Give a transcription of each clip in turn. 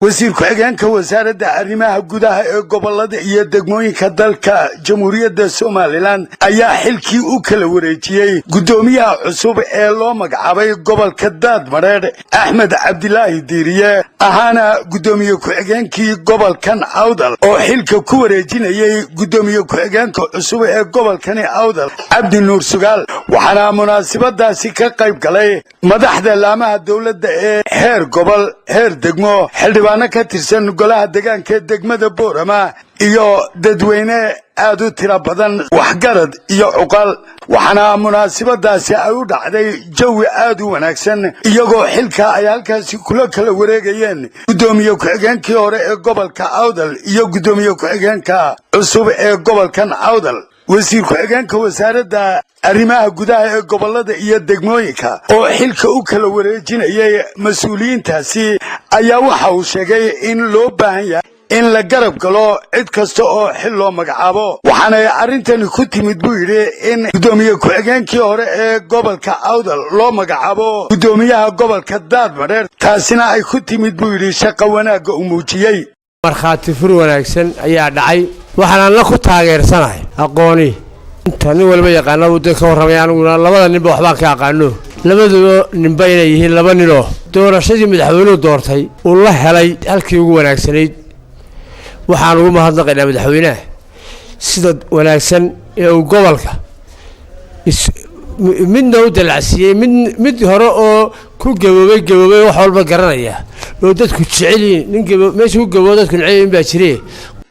wasiir ku-xigeenka wasaaradda arrimaha gudaha ee gobolada iyo degmooyinka dalka jamhuuriyadda Soomaaliland ayaa xilkii u kala wareejiyay gudoomiyaha cusub ee loo magacaabay gobolka Daadmareed Axmed Cabdilaahi Diiriye ahaana gudoomiye ku-xigeenkii gobolkan Awdal oo xilka ku wareejinayay gudoomiye ku-xigeenka cusub ee gobolkan Awdal Cabdi Nuur Sugaal waxaana munaasabadaasi ka qayb galay madaxda laamaha dawladda ee heer gobol heer degmo xildhibaano ka tirsan golaha deegaanka degmada Boorama iyo dadweyne aad u tiro badan waxgarad iyo cuqal waxaana munaasabadaasi ay u dhacday jawi aad u wanaagsan iyagoo xilka ay halkaasi kula kala wareegayeen gudoomiye ku-xigeenkii hore ee gobolka Awdal iyo gudoomiye ku-xigeenka cusub ee gobolkan Awdal wasiir ku-xigeenka wasaaradda arrimaha gudaha ee gobolada iyo degmooyinka oo xilka u kala wareejinayay mas'uuliyiintaasi ayaa waxa uu sheegay in loo baahan yahay in la garab galo cid kasta oo xil loo magacaabo waxaana arintani ku timid buu yiri in gudoomiye ku-xigeenkii hore ee gobolka Awdal loo magacaabo gudoomiyaha gobolka Daadmareed taasina ay ku timid buu yiri shaqo wanaag u muujiyay marxaati fur wanaagsan ayaa dhacay waxaan la ku taageersanahay aqooni inta nin walba yaqaan uu dadka warramayaan labada ninba waxba ka aqaano labaduba ninba inay yihiin laba nin oo doorashadii madaxweynuhu doortay uu la helay halkii ugu wanaagsanayd waxaan ugu mahadnaqaynaa madaxweynaha sida wanaagsan ee uu gobolka midna u dalacsiiyay mid hore oo ku gaboobay wax walba garanaya oo dadku jeceliin nin meesha ku gaboobo dadku jeceliin baa jiray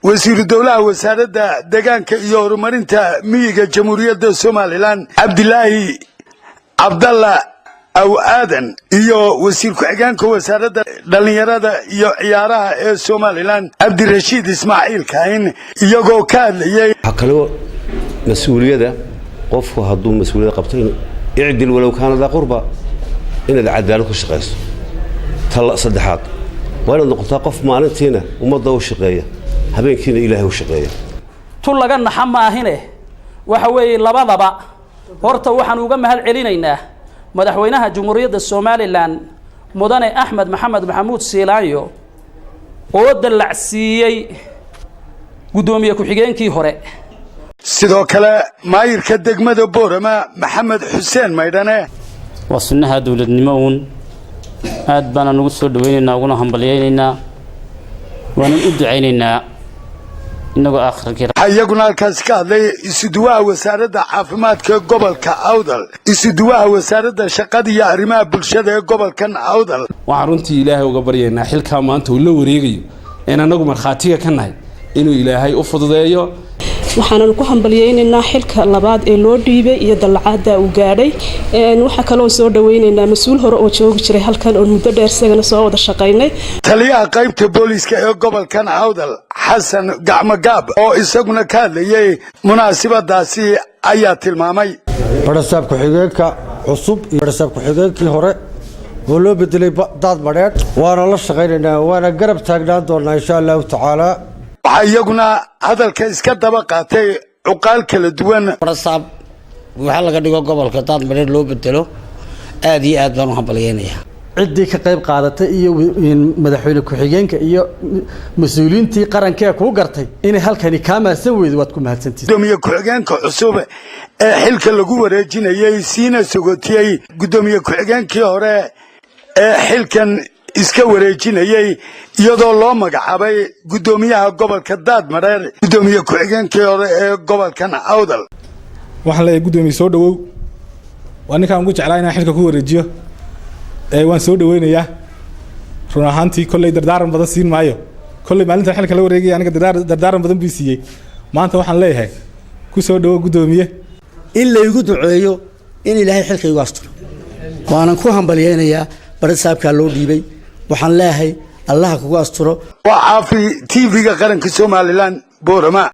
wasiir dawlaha wasaaradda deegaanka iyo horumarinta miyiga jamhuuriyadda Soomaaliland Cabdilaahi Abdalla aw aadan iyo wasiir ku-xigeenka wasaaradda dhalinyarada iyo ciyaaraha ee Soomaaliland Cabdirashiid Ismaaciil Kaahin iyagoo ka hadlayay kale mas'uuliyada qofku hadduu mas'uuliyad qabto icdil walow kaana qurba inaad cadaalad ku shaqeyso tala saddexaad waa inaad noqotaa qof maalintiina ummadda u shaqeeya habeenkiina ilaahay u shaqeeya tul laga naxam maahine waxa weeye labadaba horta waxaan uga mahad celinaynaa madaxweynaha jamhuuriyadda Soomaaliland mudane Axmed Maxamed Maxamuud Siilaanyo oo dalacsiiyay gudoomiye ku-xigeenkii hore sidoo kale maayirka degmada Boorama Maxamed Xuseen Maydane wasnaha dawladnimo aad baan ugu soo dhaweynaynaa uguna hambalyeeynaa waan u duceynaynaa inagoo aakhirkii ayaguna halkaas ka hadlay isuduwaha wasaaradda caafimaadka gobolka Awdal isuduwaha wasaaradda shaqada iyo arrimaha bulshada ee gobolkan Awdal waxaan runtii ilaahay uga baryaynaa xilka maanta uu la wareegayo in anagu marxaatiga ka nahay inuu ilaahay u fududeeyo waxaan ku hambalyeeynaa xilka labaad ee loo dhiibay iyo dalcada uu gaaray waxa kale oo soo dhaweynaynaa mas'uul hore oo joogi jiray halkan oo muddo dheer sagana soo wada shaqeynay taliyaha qaybta booliska ee gobolkan Awdal Xasan Gacmagaab oo isaguna ka hadlayay munaasabadaasi ayaa tilmaamay barasab ku-xigeenka cusub iyo barasab ku-xigeenkii hore oo loo bedelay Daadmareed waana la shaqeynaynaa waana garab taagnaan doonaa insha Allah taala ayaguna hadalka iska daba qaatay cuqaal kala duwan barasab waxa laga dhigo gobolka Daadmareed loo bedelo aad iyo aad baan u hambalyeynaya cidii ka qayb qaadatay iyo madaxweyne ku-xigeenka iyo mas'uuliyiintii qaranka ku gartay in halkani kaamaasan weyd waad ku mahadsantihiin gudoomiye ku-xigeenka cusub ee xilka lagu wareejinayay siina sugotiyay gudoomiye ku-xigeenkii hore ee xilkan iska wareejinayay iyadoo loo magacaabay gudoomiyaha gobolka Daadmareed gudoomiye ku-xigeenkii hore ee gobolkan Awdal waxa la gudoomiye soo dhawow waa ninkaan ugu jeclaa inaan xilka ku wareejiyo waan soo dhaweynayaa run ahaantii kolley dardaaran badan siin maayo kolley maalinta xilka la wareegay aniga dardaaran badan bii siiyey maanta waxaan leeyahay ku soo dhawow gudoomiye in la igu duceeyo in ilaahay xilka igu asturo waanan ku hambalyeeynayaa barasabka loo dhiibay waxaan leeyahay Allah kugu asturo waa caafi TV-ga qaranka Soomaaliland Boorama